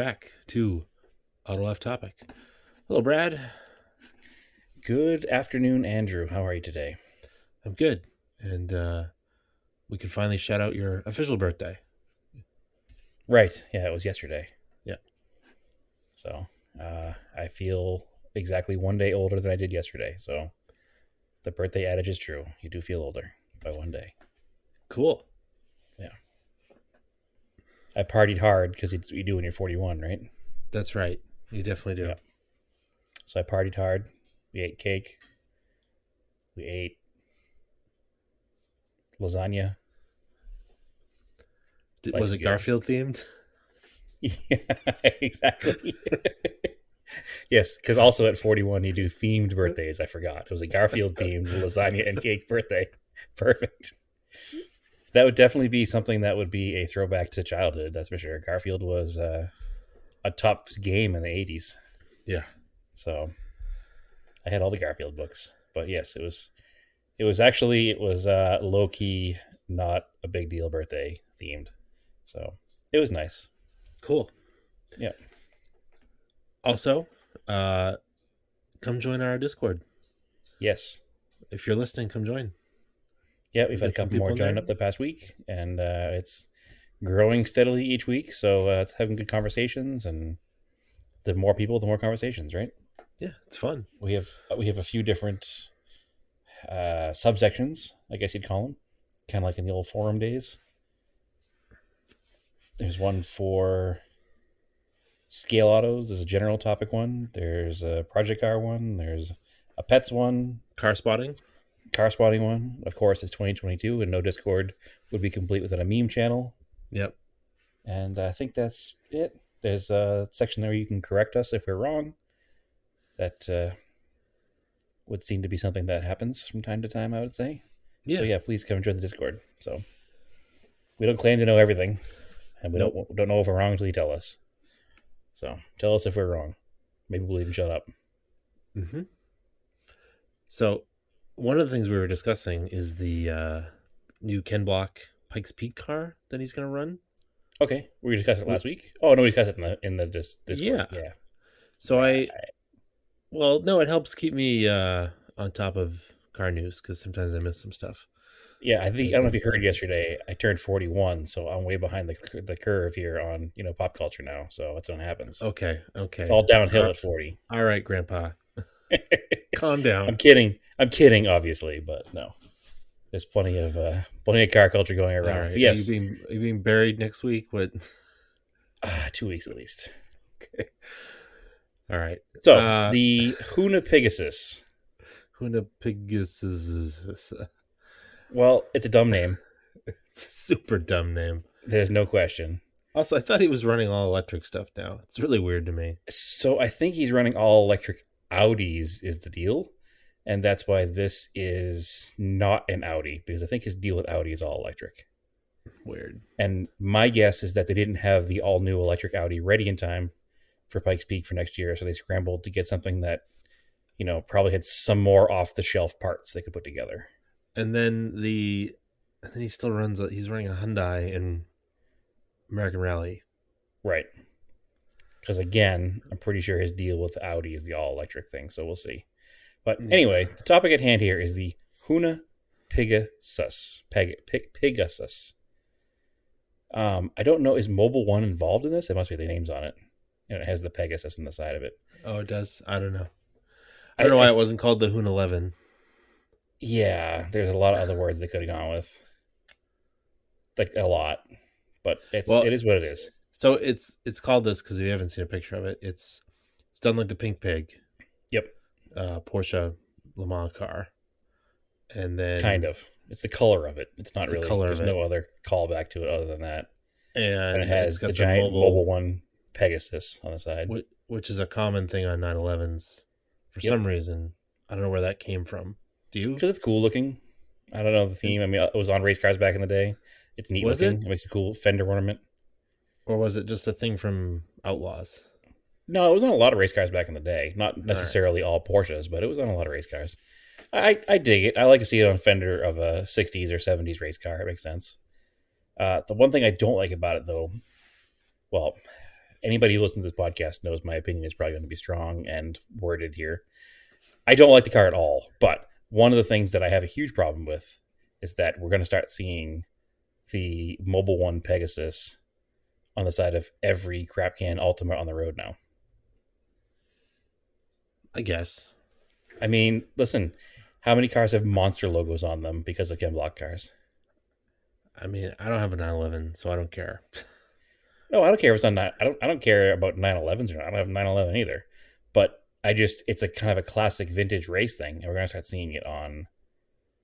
back to Auto Left Topic. Hello, Brad. Good afternoon, Andrew. How are you today? I'm good. And we can finally shout out your official birthday. Right. Yeah, it was yesterday. Yeah. So I feel exactly one day older than I did yesterday. So the birthday adage is true. You do feel older by one day. Cool. Yeah. I partied hard because it's what you do when you're 41, right? That's right. You definitely do. Yeah. So I partied hard. We ate cake. We ate lasagna. Was it good. Garfield themed? Yeah, exactly. Yes, because also at 41 you do themed birthdays. I forgot. It was a Garfield themed lasagna and cake birthday. Perfect. That would definitely be something that would be a throwback to childhood. That's for sure. Garfield was a top game in the 80s. Yeah. So I had all the Garfield books. But yes, it was low key, not a big deal birthday themed. So it was nice. Cool. Yeah. Also, come join our Discord. Yes. If you're listening, come join. Yeah, we've had a couple more join up the past week, and it's growing steadily each week. So it's having good conversations, and the more people, the more conversations, right? Yeah, it's fun. We have a few different subsections, I guess you'd call them, kind of like in the old forum days. There's one for scale autos. There's a general topic one. There's a project car one. There's a pets one. Car spotting one. Of course, it's 2022, and no Discord would be complete without a meme channel. Yep. And I think that's it. There's a section there where you can correct us if we're wrong. That would seem to be something that happens from time to time, I would say. Yeah. So yeah, please come join the Discord. So we don't claim to know everything, and we don't know if we're wrong until you tell us. So tell us if we're wrong. Maybe we'll even shut up. Mm-hmm. So one of the things we were discussing is the new Ken Block Pikes Peak car that he's going to run. Okay, we discussed it last week. Oh no, we discussed it in the Discord. Yeah. So it helps keep me on top of car news because sometimes I miss some stuff. Yeah, I don't know if you heard yesterday. I turned 41, so I'm way behind the curve here on pop culture now. So that's when it happens. Okay. It's all downhill at 40. All right, Grandpa, calm down. I'm kidding, obviously, but no, there's plenty of car culture going around. All right. Yes, are you being buried next week? What? 2 weeks at least. Okay. All right. So the Pigausssss. Pigausssss. Well, it's a dumb name. It's a super dumb name. There's no question. Also, I thought he was running all electric stuff now. It's really weird to me. So I think he's running all electric Audis is the deal. And that's why this is not an Audi, because I think his deal with Audi is all electric. Weird. And my guess is that they didn't have the all new electric Audi ready in time for Pikes Peak for next year. So they scrambled to get something that, probably had some more off the shelf parts they could put together. And then he still runs. He's running a Hyundai in American Rally, right? Because again, I'm pretty sure his deal with Audi is the all electric thing. So we'll see. But anyway, the topic at hand here is the Pigausssss. Pigausssss. I don't know. Is Mobile One involved in this? It must be the names on it, and it has the Pegasus on the side of it. Oh, it does. I don't know. I don't know why it wasn't called the Hoon 11. Yeah, there's a lot of other words they could have gone with, like a lot, but it is what it is. So it's called this because if you haven't seen a picture of it, it's done like the Pink Pig. Yep. Porsche Le Mans car, and then kind of it's the color of it. It's not really. There's no other callback to it other than that. And it has the giant Mobile One Pegasus on the side, which is a common thing on 911s for some reason. I don't know where that came from. Do you? Because it's cool looking. I don't know the theme. I mean, it was on race cars back in the day. It's neat looking. It makes a cool fender ornament. Or was it just a thing from Outlaws? No, it was on a lot of race cars back in the day. Not necessarily all Porsches, but it was on a lot of race cars. I dig it. I like to see it on a fender of a 60s or 70s race car. It makes sense. The one thing I don't like about it, though, well, anybody who listens to this podcast knows my opinion is probably going to be strong and worded here. I don't like the car at all, but one of the things that I have a huge problem with is that we're going to start seeing the Mobile One Pigausssss on the side of every crap can Ultima on the road now. I guess. I mean, listen, how many cars have monster logos on them because of Ken Block cars? I mean, I don't have a 911, so I don't care. No, I don't care if it's on. I don't care about 911s or not. I don't have a 911 either. But I just it's a kind of a classic vintage race thing, and we're gonna start seeing it on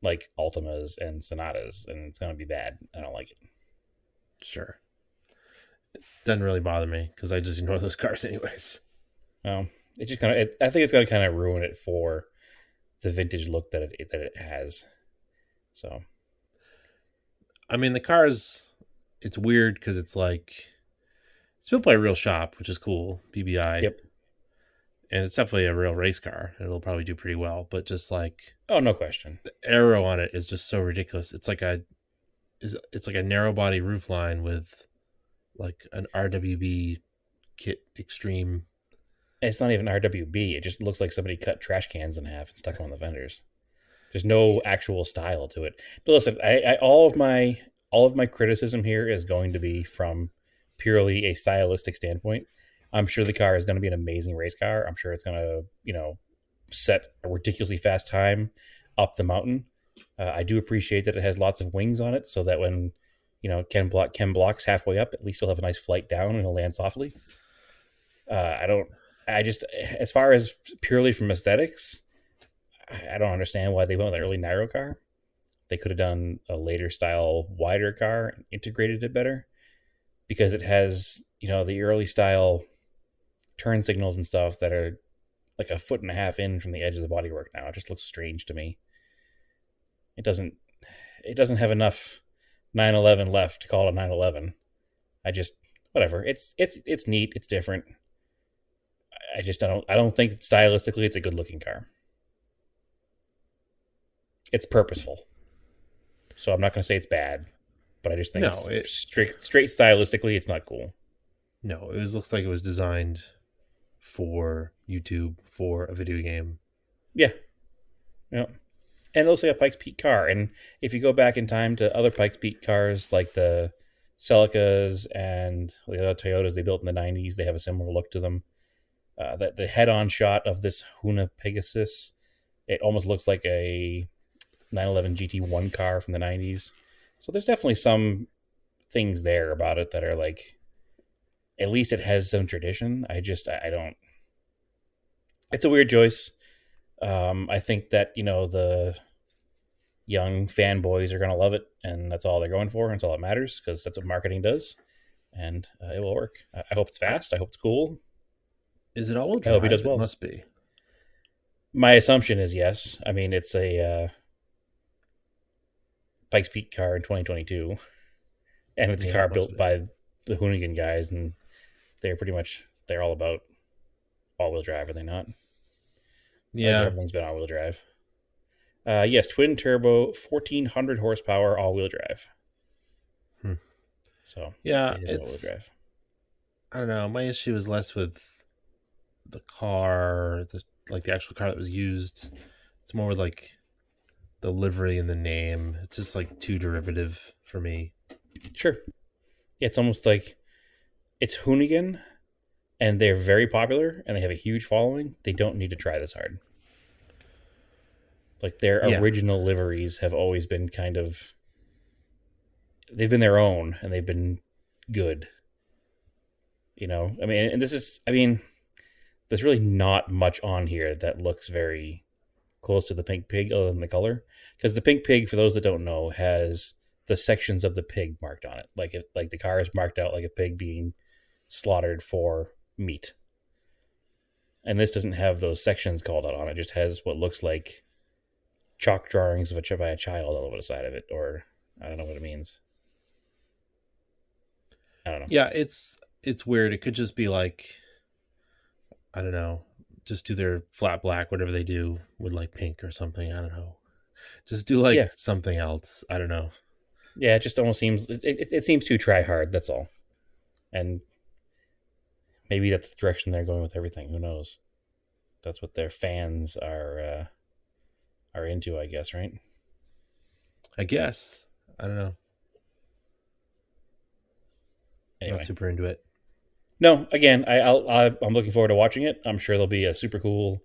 like Altimas and Sonatas, and it's gonna be bad. I don't like it. Sure. Doesn't really bother me because I just ignore those cars anyways. It just kind of. I think it's gonna kind of ruin it for the vintage look that it has. So I mean, the cars, it's weird because it's like, it's built by a real shop, which is cool, BBI. yep. And it's definitely a real race car. It'll probably do pretty well. But just like Oh, no question. the aero on it is just so ridiculous. It's like a narrow body roof line with like an RWB kit extreme. It's not even RWB. It just looks like somebody cut trash cans in half and stuck them on the fenders. There's no actual style to it. But listen, all of my criticism here is going to be from purely a stylistic standpoint. I'm sure the car is going to be an amazing race car. I'm sure it's going to, set a ridiculously fast time up the mountain. I do appreciate that it has lots of wings on it, so that when Ken blocks halfway up, at least he'll have a nice flight down and he'll land softly. I don't. I just, as far as purely from aesthetics, I don't understand why they went with an early Nairo car. They could have done a later style, wider car and integrated it better, because it has, the early style turn signals and stuff that are like a foot and a half in from the edge of the bodywork now. It just looks strange to me. It doesn't have enough 911 left to call it a 911. I just, whatever. It's neat. It's different. I don't think stylistically it's a good looking car. It's purposeful. So I'm not going to say it's bad, but I just think No, it's straight stylistically, it's not cool. No, looks like it was designed for YouTube, for a video game. Yeah. Yeah. And it looks like a Pikes Peak car. And if you go back in time to other Pikes Peak cars like the Celicas and the other Toyotas they built in the 90s, they have a similar look to them. That the head-on shot of this Huna Pigausssss, it almost looks like a 911 GT1 car from the 90s. So there's definitely some things there about it that are like, at least it has some tradition. I don't. It's a weird choice. I think that, the young fanboys are going to love it, and that's all they're going for, and that's all that matters, because that's what marketing does, and it will work. I hope it's fast. I hope it's cool. Is it all-wheel I hope he drive? does well. It must be. My assumption is yes. I mean, it's a Pikes Peak car in 2022, and it's a car built by the Hoonigan guys, and they're all about all-wheel drive, are they not? Yeah. Everything's been all-wheel drive. Yes, twin turbo, 1400 horsepower, all-wheel drive. So yeah, it is all-wheel drive. I don't know. My issue is less with the car, the actual car that was used. It's more like the livery and the name. It's just like too derivative for me. Sure. Yeah, it's almost like it's Hoonigan, and they're very popular, and they have a huge following. They don't need to try this hard. Like their original liveries have always been they've been their own, and they've been good. There's really not much on here that looks very close to the pink pig other than the color. Because the pink pig, for those that don't know, has the sections of the pig marked on it. Like the car is marked out like a pig being slaughtered for meat. And this doesn't have those sections called out on it. It just has what looks like chalk drawings by a child all over the side of it. Or I don't know what it means. I don't know. Yeah, it's weird. It could just be like, I don't know, just do their flat black, whatever they do with like pink or something. I don't know. Just do something else. I don't know. Yeah, it just almost seems, it seems too try hard. That's all. And maybe that's the direction they're going with everything. Who knows? That's what their fans are into, I guess, right? I guess. I don't know. I'm not Anyway, super into it. no. Again, I'm looking forward to watching it. I'm sure there'll be a super cool,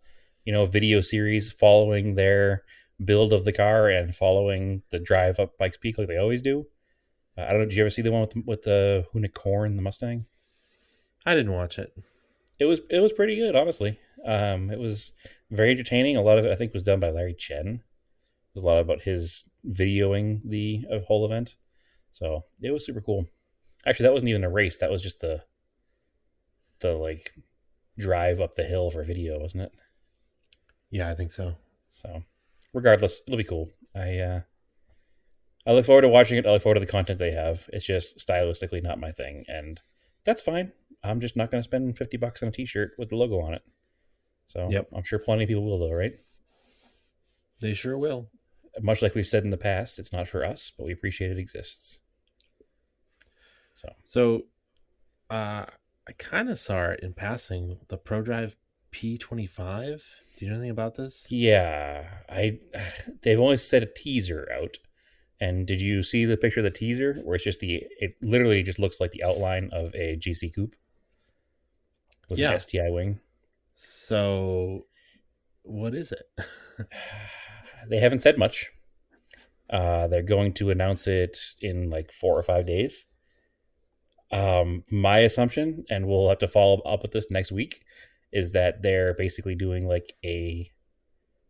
video series following their build of the car and following the drive up Pikes Peak like they always do. I don't know. Did you ever see the one with the Unicorn, the Mustang? I didn't watch it. It was pretty good, honestly. It was very entertaining. A lot of it, I think, was done by Larry Chen. There's a lot about his videoing the whole event, so it was super cool. Actually, that wasn't even a race. That was just the like drive up the hill for video, wasn't it? Yeah, I think so. So, regardless, it'll be cool. I look forward to watching it. I look forward to the content they have. It's just stylistically not my thing, and that's fine. I'm just not going to spend $50 on a T-shirt with the logo on it. So Yep, I'm sure plenty of people will, though, right? they sure will. Much like we've said in the past, it's not for us, but we appreciate it exists. So So, I kind of saw it in passing. The ProDrive P25. Do you know anything about this? yeah, I they've only set a teaser out. And did you see the picture of the teaser where it literally just looks like the outline of a GC coupe with the Yeah. STI wing? So, what is it? They haven't said much. They're going to announce it in like 4 or 5 days. My assumption, and we'll have to follow up with this next week, is that they're basically doing like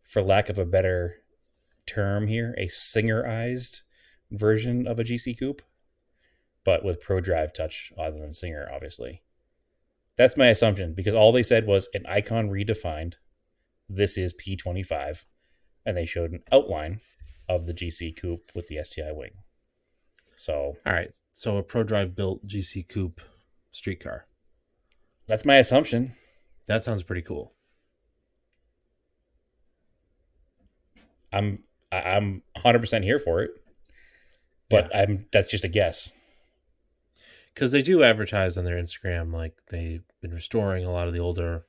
for lack of a better term here, a singerized version of a GC coupe, but with ProDrive touch other than Singer, obviously. That's my assumption because all they said was an icon redefined. This is P25, and they showed an outline of the GC coupe with the STI wing. So All right. So, a ProDrive built GC Coupe streetcar. that's my assumption. That sounds pretty cool. I'm I'm 100% here for it, Yeah. but that's just a guess. Because they do advertise on their Instagram like they've been restoring a lot of the older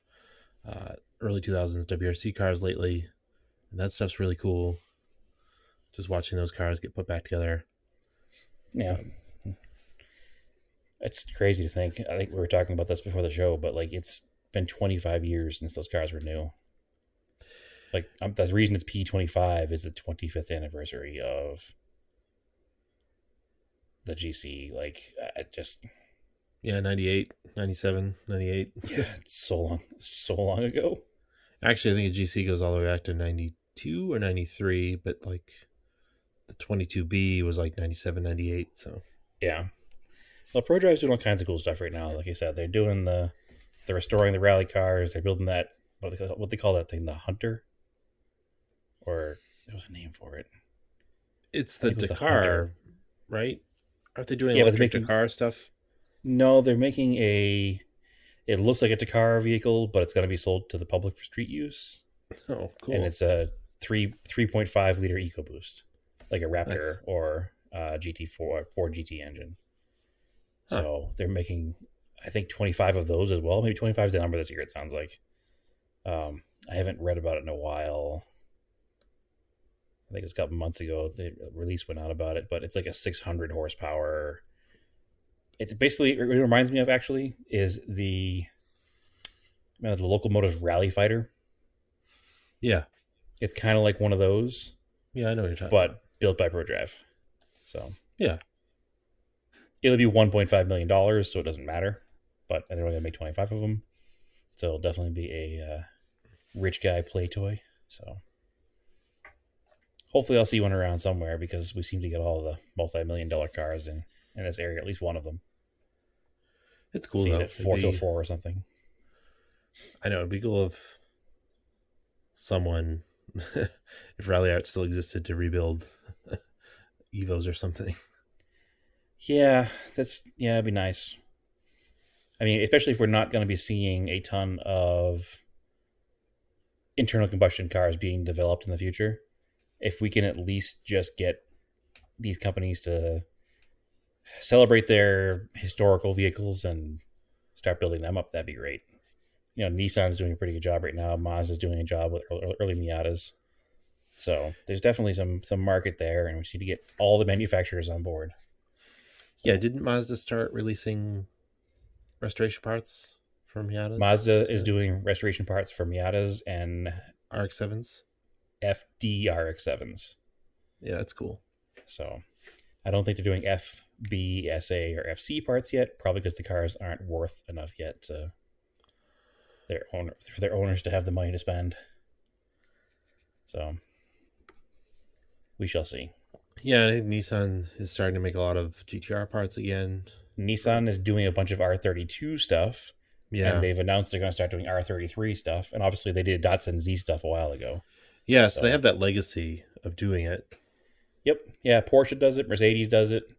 early 2000s WRC cars lately. And that stuff's really cool. Just watching those cars get put back together. Yeah, it's crazy to think. I think we were talking about this before the show, but like it's been 25 years since those cars were new. Like the reason it's P25 is the 25th anniversary of the GC. Like I just Yeah, 98, 97, 98. yeah, it's so long ago. Actually, I think a GC goes all the way back to 92 or 93, but like the 22B was like 97, 98. So, Yeah. Well, ProDrive's doing all kinds of cool stuff right now. Like I said, they're restoring the rally cars. They're building that what they call that thing, the Hunter, or there was a name for it. it's I the think it was the Hunter. Dakar, right? Aren't they doing Yeah, but they're electric making Dakar stuff? no, they're making a. It looks like a Dakar vehicle, but it's going to be sold to the public for street use, Oh, and cool. it's a 3.5 liter EcoBoost, like a Raptor Nice. or GT4 Ford GT engine. Huh. So they're making, I think, 25 of those as well. Maybe 25 is the number this year. It sounds like. I haven't read about it in a while. I think it was a couple months ago. The release went out about it, but it's like a 600 horsepower. It's basically it reminds me of actually is the Locomotives Rally Fighter. Yeah. It's kind of like one of those, Yeah, I know what you're talking about. but built by ProDrive. So Yeah. it'll be $1.5 million, so it doesn't matter. But they're only gonna make 25 of them, so it'll definitely be a rich guy play toy. So hopefully I'll see one around somewhere because we seem to get all the multi-million-dollar cars in this area, at least one of them. It's cool See it though. at 4 till 4 or something. I know it'd be cool if someone, if Rally Art still existed, to rebuild Evos or something. Yeah, it'd be nice. I mean, especially if we're not going to be seeing a ton of internal combustion cars being developed in the future. If we can at least just get these companies to celebrate their historical vehicles and start building them up, that'd be great. Nissan's doing a pretty good job right now. Mazda's doing a job with early Miatas. So there's definitely some market there, and we just need to get all the manufacturers on board. Yeah, So didn't Mazda start releasing restoration parts for Mazda Miatas? is doing restoration parts for Miatas and RX-7s? FDRX7s. Yeah, that's cool. So I don't think they're doing FBSA or FC parts yet, probably because the cars aren't worth enough yet to for their owners to have the money to spend. So we shall see. Yeah, I think Nissan is starting to make a lot of GTR parts again. Nissan is doing a bunch of R32 stuff, and Yeah. they've announced they're going to start doing R33 stuff. And obviously, they did Datsun Z stuff a while ago. Yeah, so they So, have that legacy of doing it. yep, yeah, Porsche does it, Mercedes does it,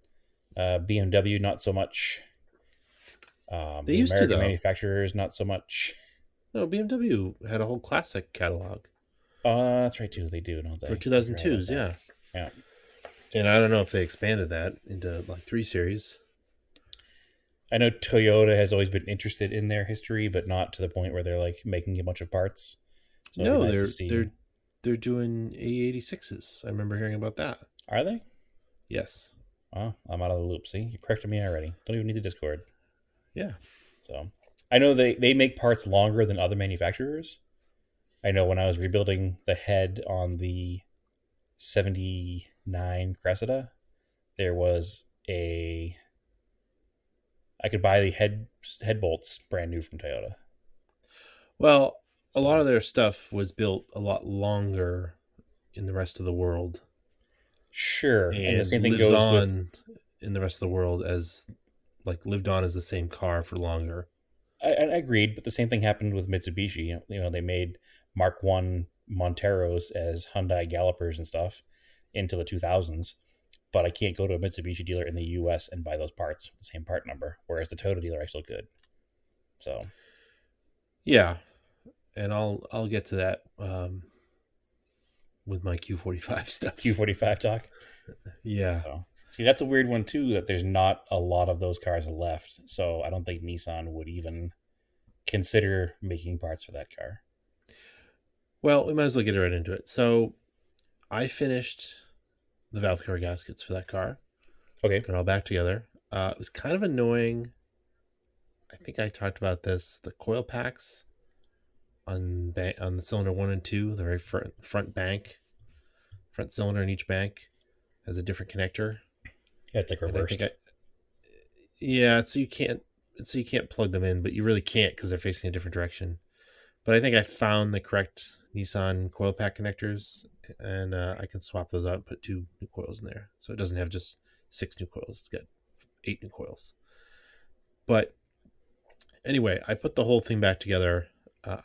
BMW not so much. They The used to, American though. manufacturers not so much. No, BMW had a whole classic catalog That's right too. They do, don't for they? I forgot about 2002s, that. yeah. Yeah, And I don't know if they expanded that into like 3 Series. I know Toyota has always been interested in their history, but not to the point where they're like making a bunch of parts. So it'd be No, nice to they're see. they're they're doing A86s. I remember hearing about that. Are they? Yes. Oh, I'm out of the loop. See, you corrected me already. Don't even need the Discord. Yeah. So I know they make parts longer than other manufacturers. I know when I was rebuilding the head on the 79 Cressida, there was a I could buy the head bolts brand new from Toyota. Well, a lot So of their stuff was built a lot longer in the rest of the world sure, and the and same thing lives goes with. on in the rest of the world as like lived on as the same car for longer. I agreed, but the same thing happened with Mitsubishi. They made Mark One Monteros as Hyundai Gallopers and stuff into the 2000s, but I can't go to a Mitsubishi dealer in the U.S. and buy those parts with the same part number, whereas the Toyota dealer I still could. So Yeah, and I'll get to that with my Q45 stuff. Q45 talk. Yeah. So see, that's a weird one too. That there's not a lot of those cars left, so I don't think Nissan would even consider making parts for that car. Well, we might as well get right into it. So I finished the valve cover gaskets for that car. Okay. Got it all back together. It was kind of annoying. I think I talked about this. The coil packs on the cylinder 1 and 2, the very front cylinder in each bank has a different connector. Yeah, it's like And I reversed. think yeah, so you can't plug them in, but you really can't because they're facing a different direction. But I think I found the correct Nissan coil pack connectors, and I can swap those out and put 2 new coils in there. So it doesn't have just 6 new coils; it's got 8 new coils. But anyway, I put the whole thing back together.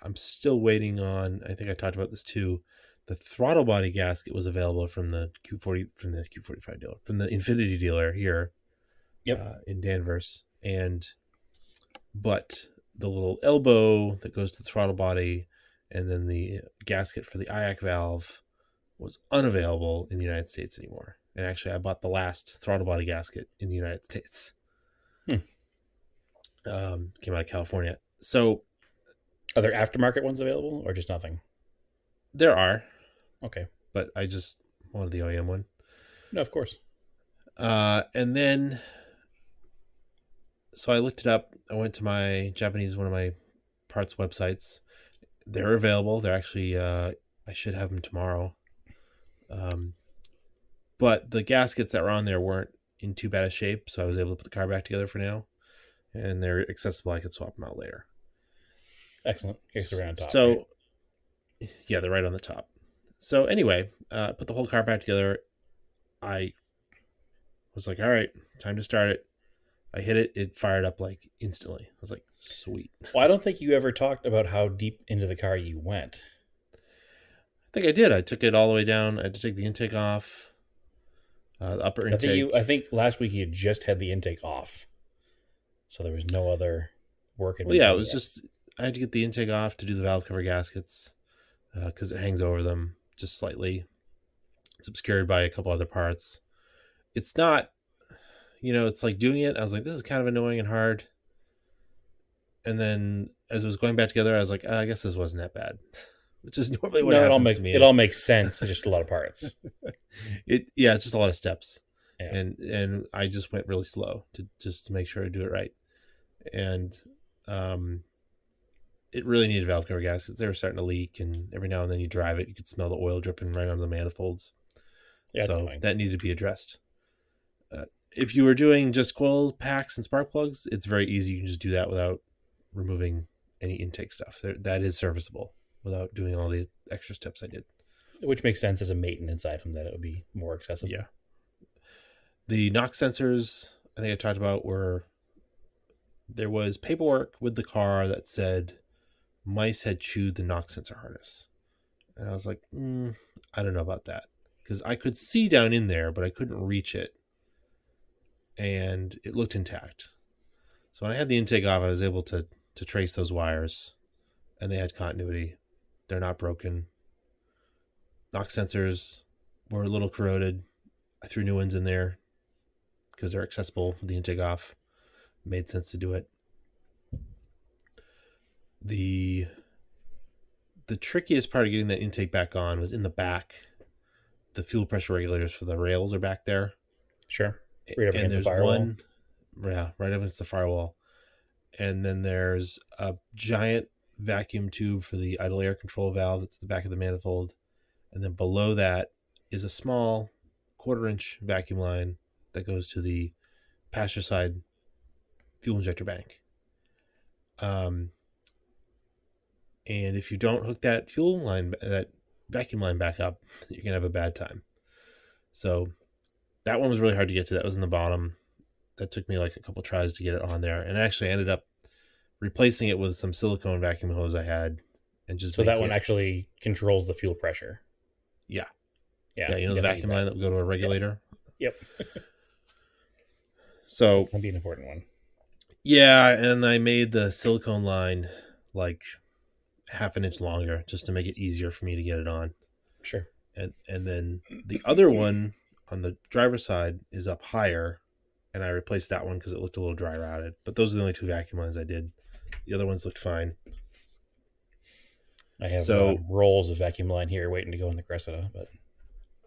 I'm still waiting on. I think I talked about this too. The throttle body gasket was available from the Q45 dealer, from the Infinity dealer here Yep. in Danvers, but the little elbow that goes to the throttle body, and then the gasket for the IAC valve was unavailable in the United States anymore. And actually, I bought the last throttle body gasket in the United States. Hmm. Came out of California. So Are there aftermarket ones available or just nothing? there are, Okay. but I just wanted the OEM one. No, of course. And then, so I looked it up. I went to one of my parts websites. They're available. They're actually, I should have them tomorrow. But the gaskets that were on there weren't in too bad a shape, so I was able to put the car back together for now. And they're accessible. I could swap them out later. Excellent. Case around top. So, right? yeah, they're right on the top. So anyway, put the whole car back together. I was like, all right, time to start it. I hit it. It fired up like instantly. I was like, sweet. Well, I don't think you ever talked about how deep into the car you went. I think I did. I took it all the way down. I had to take the intake off, the upper intake. I think last week you had just had the intake off, so there was no other work had Well, been yeah, it done was yet. just, I had to get the intake off to do the valve cover gaskets because it hangs over them just slightly. It's obscured by a couple other parts. It's not, it's like doing it. I was like, this is kind of annoying and hard. And then as it was going back together, I was like, I guess this wasn't that bad, which is normally what No, happens to it me. all makes sense. It's just a lot of parts. Yeah, it's just a lot of steps, Yeah, and I just went really slow to just to make sure I do it right, and um, it really needed valve cover gaskets. They were starting to leak, and every now and then you drive it, you could smell the oil dripping right onto the manifolds. yeah, it's So annoying. that needed to be addressed. If you were doing just coil packs and spark plugs, it's very easy. You can just do that without removing any intake stuff. That is serviceable without doing all the extra steps I did. Which makes sense as a maintenance item that it would be more accessible. Yeah. The knock sensors I think I talked about were there was paperwork with the car that said mice had chewed the knock sensor harness. And I was like, I don't know about that. Because I could see down in there, but I couldn't reach it. And it looked intact. So when I had the intake off, I was able to trace those wires, and they had continuity. They're not broken. Knock sensors were a little corroded. I threw new ones in there because they're accessible with the intake off. It made sense to do it. The the trickiest part of getting that intake back on was in the back. The fuel pressure regulators for the rails are back there, Sure. Right up and against the there's firewall. one, yeah, right up against the firewall, and then there's a giant vacuum tube for the idle air control valve that's at the back of the manifold, and then below that is a small quarter-inch vacuum line that goes to the passenger side fuel injector bank. Um, and if you don't hook that vacuum line back up, you're gonna have a bad time. So that one was really hard to get to. That was in the bottom. That took me like a couple tries to get it on there, and I actually ended up replacing it with some silicone vacuum hose I had, and just So that making one it. actually controls the fuel pressure. Yeah, Yeah, yeah, you you know the definitely need vacuum line that. that would go to a Yep. regulator. Yep. So That'd be an important one. yeah, and I made the silicone line like half an inch longer just to make it easier for me to get it on. Sure. And then the other one on the driver's side is up higher, and I replaced that one because it looked a little dry rotted. But those are the only two vacuum lines I did. The other ones looked fine. I have So rolls of vacuum line here waiting to go in the Cressida, but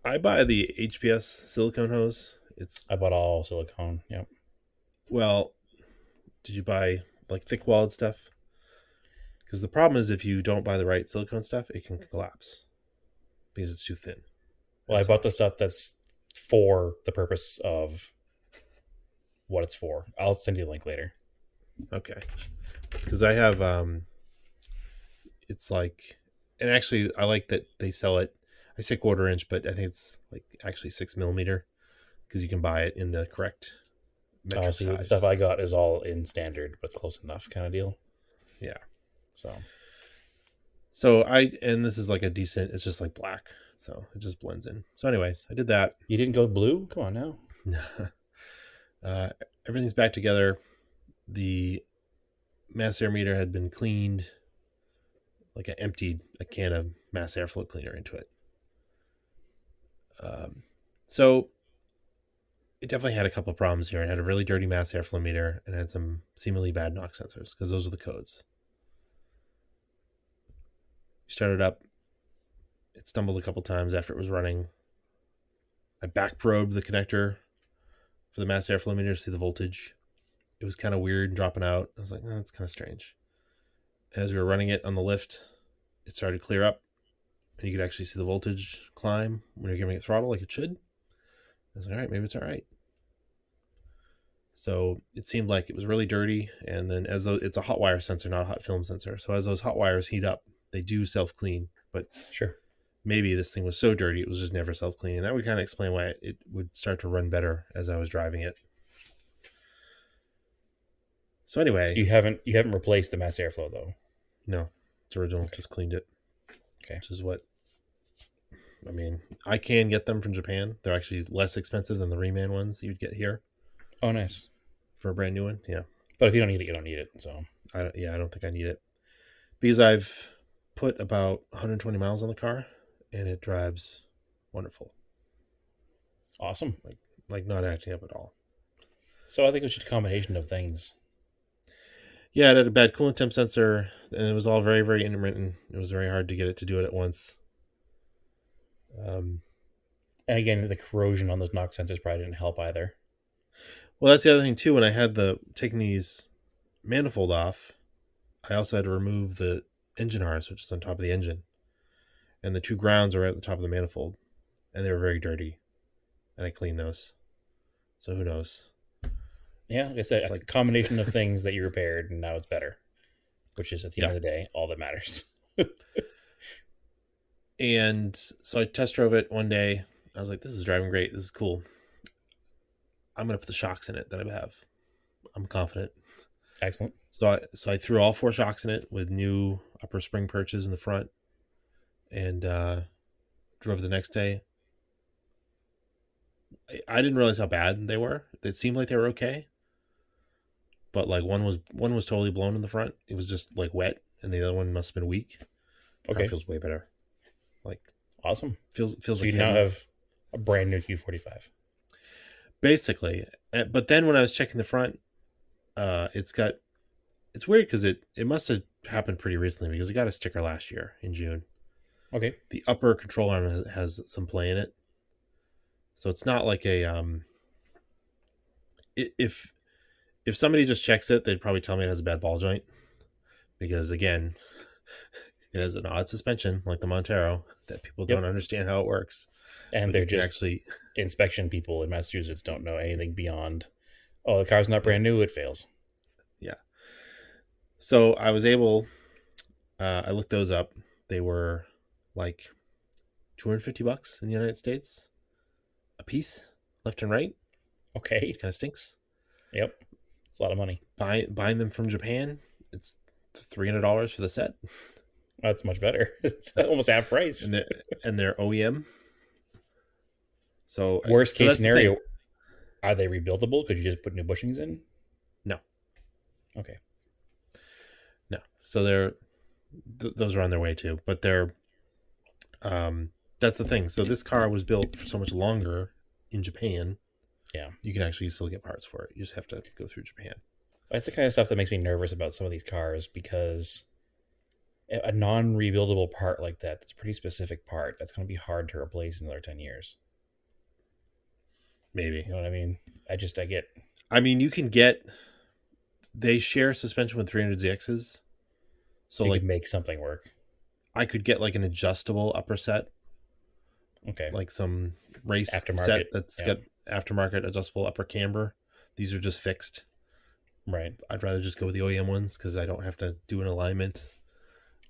I buy the HPS silicone hose. It's I bought all silicone. Yep. well, did you buy like thick walled stuff? Because the problem is if you don't buy the right silicone stuff, it can collapse because it's too thin Well, and I bought the soft. stuff that's for the purpose of what it's for. I'll send you a link later. Okay, because I have it's like, and actually I like that they sell it. I say quarter inch, but I think it's like actually 6 millimeter because you can buy it in the correct Oh, metric see, the stuff size. I got is all in standard, but close enough kind of deal. Yeah. So So and this is like a decent. It's just like black, so it just blends in. So, anyways, I did that. you didn't go blue? Come on now. uh, Everything's back together. The mass air meter had been cleaned. Like I emptied a can of mass airflow cleaner into it. Um, so it definitely had a couple of problems here. It had a really dirty mass airflow meter and had some seemingly bad knock sensors because those are the codes. We started up. It stumbled a couple times after it was running. I back probed the connector for the mass airflow meter to see the voltage. It was kind of weird and dropping out. I was like, that's kind of strange. As we were running it on the lift, it started to clear up, and you could actually see the voltage climb when you're giving it throttle like it should. I was like, all right, maybe it's all right. So it seemed like it was really dirty, and then as though it's a hot wire sensor, not a hot film sensor. So as those hot wires heat up, they do self clean. But Sure. maybe this thing was so dirty it was just never self cleaning. That would kind of explain why it would start to run better as I was driving it. So So anyway, you haven't replaced the mass airflow though. no, it's original. Okay. Just cleaned it, Okay. which is what I mean. I can get them from Japan. They're actually less expensive than the Reman ones that you'd get here Oh, nice. for a brand new one. Yeah, But if you don't need it, you don't need it. So I don't think I need it because I've put about 120 miles on the car and it drives wonderful. awesome. Like not acting up at all. So I think it's just a combination of things. Yeah, it had a bad coolant temp sensor, and it was all very, very intermittent. It was very hard to get it to do it at once. Um, And again, the corrosion on those knock sensors probably didn't help either. well, that's the other thing too. When I had the taking these manifold off, I also had to remove the engine harness, which is on top of the engine, and the two grounds are right at the top of the manifold, and they were very dirty, and I cleaned those. So who knows? Yeah, like I said, It's a like, combination of things that you repaired, and now it's better, which is at the end yeah. of the day all that matters. And so I test drove it one day. I was like, this is driving great. This is cool. I'm gonna put the shocks in it that I have. I'm confident. Excellent. So I threw all four shocks in it with new upper spring perches in the front, and drove the next day. I didn't realize how bad they were. It seemed like they were okay, but like one was totally blown in the front. It was just like wet, and the other one must have been weak. The car Okay, feels way better. Like awesome. feels So like you now heavy, have a brand new Q45. basically. But then when I was checking the front, it's weird because it must have happened pretty recently because it got a sticker last year in June. Okay, The upper control arm has some play in it, so it's not like a if somebody just checks it, they'd probably tell me it has a bad ball joint because again, it has an odd suspension like the Montero that people don't yep. understand how it works, And but they're you can just actually inspection people in Massachusetts don't know anything beyond, oh, the car's not yeah, brand new, it fails. yeah. So I was able, I looked those up. They were like $250 in the United States a piece, left and right, Okay, which kind of stinks. yep, it's a lot of money. Buying them from Japan, it's $300 for the set, That's much better. It's almost half and price. they're OEM. So Worst so case that's the thing. scenario, are they rebuildable? Could you just put new bushings in? No, Okay, no. So those are on their way too, but they're that's the thing. So this car was built for so much longer in Japan. yeah. You can actually still get parts for it. You just have to go through Japan. That's the kind of stuff that makes me nervous about some of these cars because a non-rebuildable part like that, that's a pretty specific part. That's going to be hard to replace in another 10 years. Maybe. You know what I mean? I get, I mean, you can get. They share suspension with 300ZXs, so so you could like make something work. I could get like an adjustable upper set, Okay. like some race Aftermarket. set that's Yeah. got aftermarket adjustable upper camber. These are just fixed. Right. I'd rather just go with the OEM ones because I don't have to do an alignment.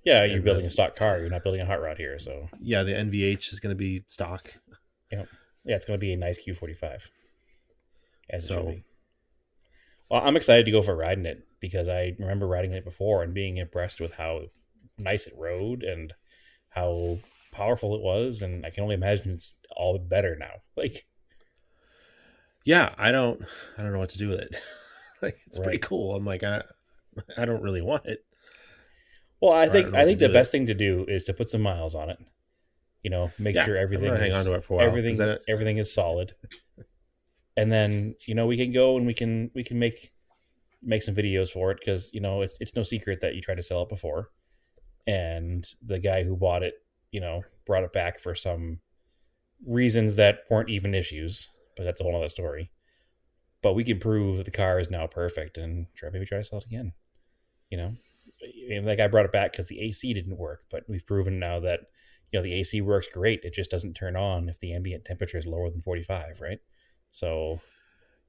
Yeah, you're And building a the stock car. You're not building a hot rod here. So, yeah, the NVH is going to be stock. yeah. Yeah, it's going to be a nice Q45, as it should So be. Well, I'm excited to go for riding it because I remember riding it before and being impressed with how nice it rode and how powerful it was. And I can only imagine it's all better now. Like, yeah, I don't know what to do with it. Like it's pretty right. cool. I'm like I don't really want it, Well, I or I think don't know I what to think do the with it. best thing to do is to put some miles on it. You know, make Yeah, sure I'm gonna hang on to it for a while. Is that it? everything is solid, and then we can go and we can make some videos for it because it's no secret that you tried to sell it before, and the guy who bought it brought it back for some reasons that weren't even issues, but that's a whole other story. But we can prove that the car is now perfect and maybe try to sell it again. You know, and that guy brought it back because the AC didn't work, but we've proven now that the AC works great. It just doesn't turn on if the ambient temperature is lower than 45, right? So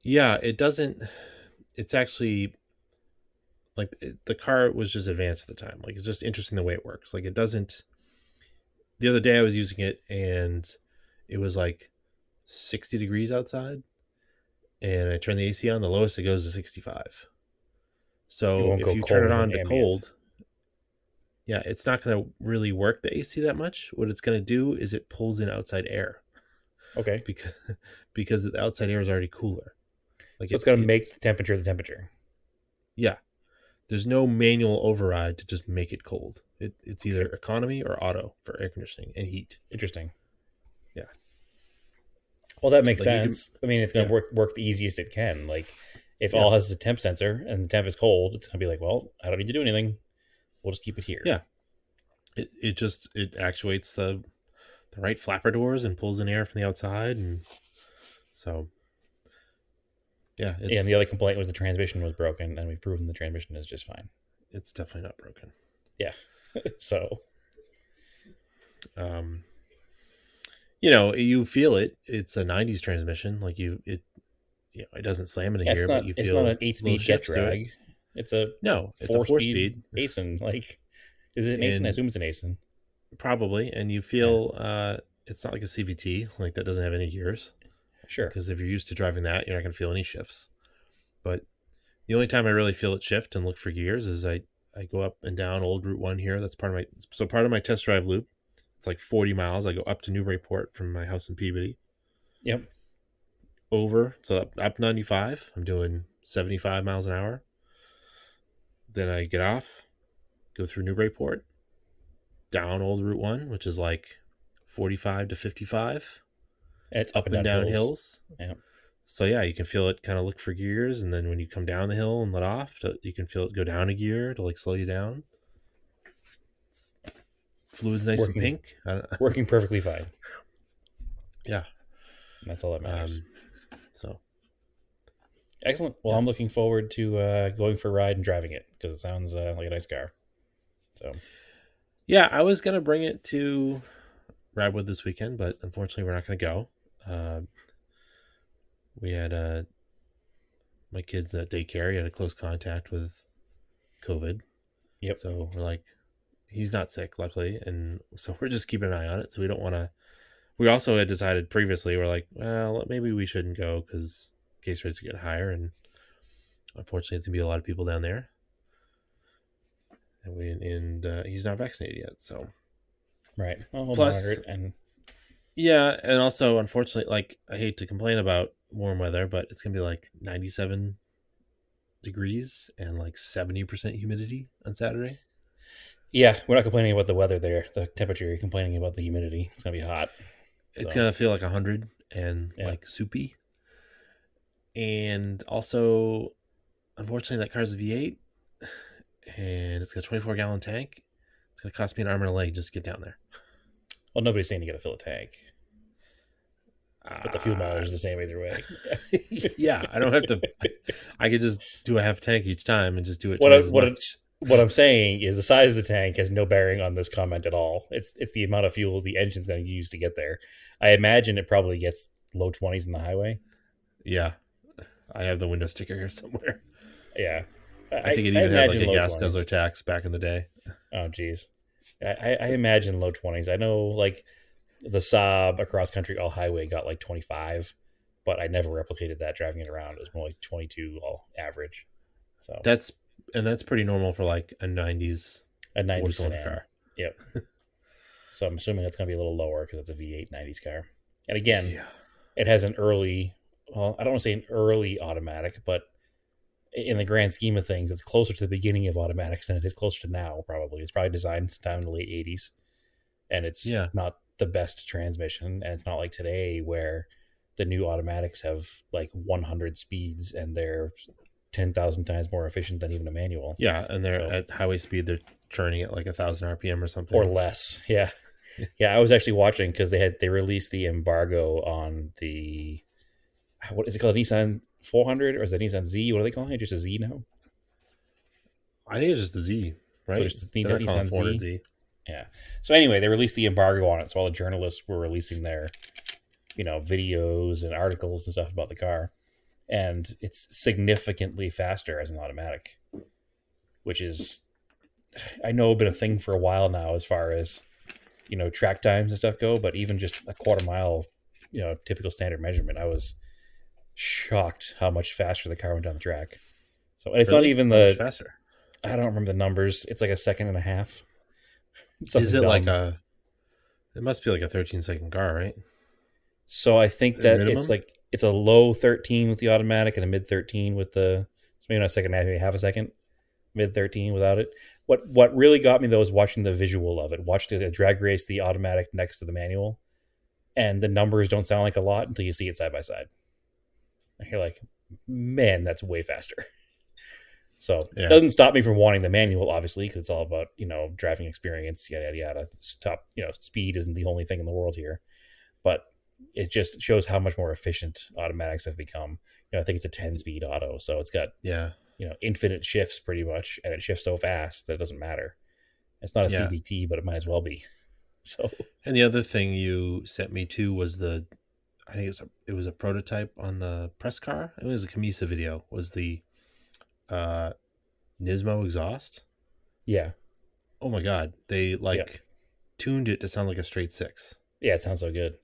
Yeah, it doesn't. It's actually like the car was just advanced at the time. Like it's just interesting the way it works. Like it doesn't. The other day I was using it and it was like 60 degrees outside, and I turn the AC on. The lowest it goes to 65. it So won't if go you turn it colder than on to ambient. cold, yeah, it's not going to really work the AC that much. What it's going to do is it pulls in outside air Okay, because the outside air is already cooler. Like so it's going to make the temperature. yeah, there's no manual override to just make it cold. It's either Okay, economy or auto for air conditioning and heat. interesting. Yeah, Well, that makes like you can sense. I mean, it's going yeah to work the easiest it can. Like If Yeah. all has a temp sensor and the temp is cold, it's gonna be like, well, I don't need to do anything. We'll just keep it here. Yeah. It actuates the right flapper doors and pulls in air from the outside, and so yeah, And the other complaint was the transmission was broken, and we've proven the transmission is just fine. it's definitely not broken. Yeah. So Um, you feel it. It's a '90s transmission. Like it doesn't slam into yeah, gear, but you it's not feel an eight little speed get shifts to it. drag. It's a No, it's a 4 four speed speed, ASIN. Like, is it an ASIN? I and assume it's an ASIN. probably, and you Yeah, feel it's not like a CVT, like that doesn't have any gears. sure. Because if you're used to driving that, you're not going to feel any shifts. But the only time I really feel it shift and look for gears is I go up and down Old Route 1 here. That's part of my test drive loop. It's like 40 miles. I go up to Newburyport from my house in Peabody, Yep. over, so up 95. I'm doing 75 miles an hour. Then I get off, go through Newburyport, down Old Route 1, which is like 45 to 55, And it's up up and and down down hills. hills. Yeah. So yeah, you can feel it kind of look for gears, and then when you come down the hill and let off, you can feel it go down a gear to like slow you down. Fluid's nice and Working pink. working perfectly fine. Yeah. And that's all that matters. So Excellent. Well, yeah, I'm looking forward to going for a ride and driving it because it sounds like a nice car. So yeah, I was gonna bring it to Radwood this weekend, but unfortunately, we're not gonna go. Uh, we had my kids at daycare. He had a close contact with COVID, yep. so we're like, he's not sick, luckily, and so we're just keeping an eye on it. So we don't want to. We also had decided previously, we're like, well, maybe we shouldn't go because case rates are getting higher, and unfortunately, it's gonna be a lot of people down there, and he's not vaccinated yet. So Right. Well, we'll monitor plus, it. And yeah, and also unfortunately, like I hate to complain about warm weather, but it's gonna be like 97 degrees and like 70% humidity on Saturday. yeah, we're not complaining about the weather there, the temperature. You're complaining about the humidity. It's going to be hot. It's So, gonna feel like 100 and yeah. like soupy. And also, unfortunately, that car's a V8, and it's got a 24-gallon tank. It's gonna cost me an arm and a leg just to get down there. Well, nobody's saying you got to fill a tank, but the fuel mileage Uh, is the same either way. yeah, I don't have to. I could just do a half tank each time and just do it What I, twice as what I, much. what I'm saying is the size of the tank has no bearing on this comment at all. It's the amount of fuel the engine's going to use to get there. I imagine it probably gets low 20s in the highway. Yeah, I have the window sticker here somewhere. Yeah, I think it I even had like imagine a low gas guzzler 20s. tax back in the day. Oh, geez. I imagine low 20s. I know like the Saab across country all highway got like 25, but I never replicated that driving it around. It was more like 22 all average. So That's pretty normal for like a '90s a 90 four-cylinder sedan. car. Yep. So I'm assuming it's going to be a little lower because it's a V8 90s car. And again, Yeah, it has an early, well, I don't want to say an early automatic, but in the grand scheme of things, it's closer to the beginning of automatics than it is closer to now, probably. It's probably designed sometime in the late 80s, and it's yeah, not the best transmission. And it's not like today where the new automatics have like 100 speeds and they're 10,000 times more efficient than even a manual. yeah. And they're So, at highway speed. They're churning at like 1,000 RPM or or something. less. Yeah. Yeah. I was actually watching because they released the embargo on the, what is it called? Nissan 400 or is it Nissan Z? What are they calling it? Just a Z now? I think it's just the Z, So right? just the They're not calling it Nissan 400 Z. Z. Yeah. So anyway, they released the embargo on it. So all the journalists were releasing their, videos and articles and stuff about the car. And it's significantly faster as an automatic, which is, I know, been a thing for a while now as far as, track times and stuff go. But even just a quarter mile, typical standard measurement, I was shocked how much faster the car went down the track. So, and it's not Really? even How much the, faster? I don't remember the numbers. It's like a second and a half. It's Is something it like dumb. a? It must be like a 13-second car, right? So I think At that it's minimum. like it's a low 13 with the automatic and a mid 13 with the, so maybe not a second and a half, maybe half a second, mid 13 without it. What really got me though is watching the visual of it. Watch the drag race the automatic next to the manual, and the numbers don't sound like a lot until you see it side by side. And you're like, man, that's way faster. So it Yeah. doesn't stop me from wanting the manual, obviously, because it's all about driving experience, yada yada yada. Stop, speed isn't the only thing in the world here, but it just shows how much more efficient automatics have become. I think it's a 10-speed auto, so it's got Yeah. infinite shifts pretty much, and it shifts so fast that it doesn't matter. It's not a Yeah. CVT, but it might as well be. So And the other thing you sent me to was I think it was a prototype on the press car. It was a Camisa video. Was the uh, Nismo exhaust? yeah, Oh my god, they yeah, like tuned it to sound like a straight six. yeah, it sounds so good.